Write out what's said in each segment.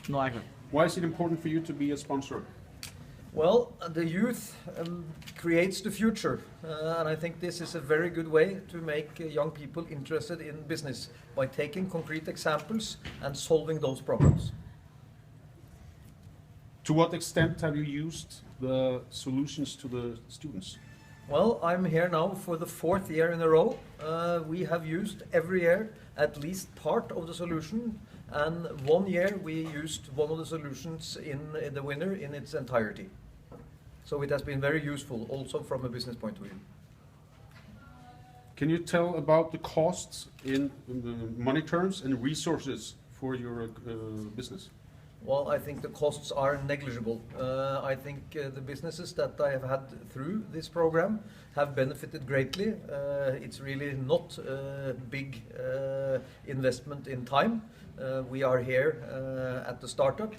Nå er jeg klar. Why is it important for you to be a sponsor? Well, the youth creates the future, and I think this is a very good way to make young people interested in business by taking concrete examples and solving those problems. To what extent have you used the solutions to the students? Well, I'm here now for the 4th year in a row. We have used every year at least part of the solution, and 1 year we used one of the solutions in the winner in its entirety. So it has been very useful also from a business point of view. Can you tell about the costs in money terms and resources for your business? Well, I think the costs are negligible. I think the businesses that I have had through this program have benefited greatly. It's really not a big investment in time. We are here at the startup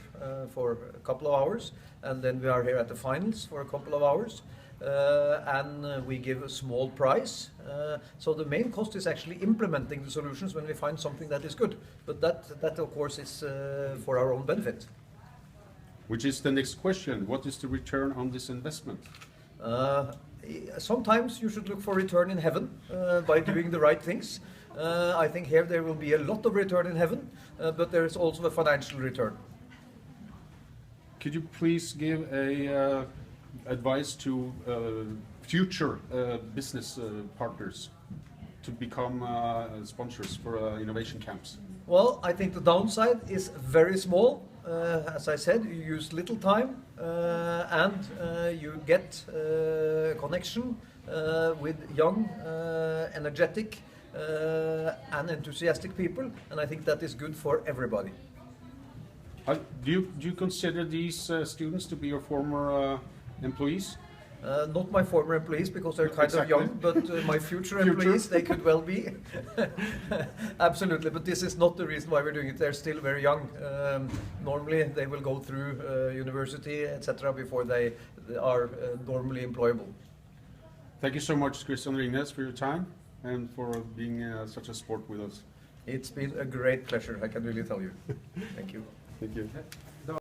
for a couple of hours, and then we are here at the finals for a couple of hours. And we give a small prize. So the main cost is actually implementing the solutions when we find something that is good. But that of course is for our own benefit. Which is the next question. What is the return on this investment? Sometimes you should look for return in heaven by doing the right things. I think here there will be a lot of return in heaven, but there is also a financial return. Could you please give a advice to future business partners to become sponsors for innovation camps? Well, I think the downside is very small. As I said, you use little time and you get connection with young, energetic and enthusiastic people, and I think that is good for everybody. Do you consider these students to be your former employees? Not my former employees, because they're kind of young, but my future employees, they could well be. Absolutely, but this is not the reason why we're doing it. They're still very young. Normally they will go through university, etc. before they are normally employable. Thank you so much, Christian Ringnes, for your time and for being such a sport with us. It's been a great pleasure, I can really tell you. Thank you. Thank you.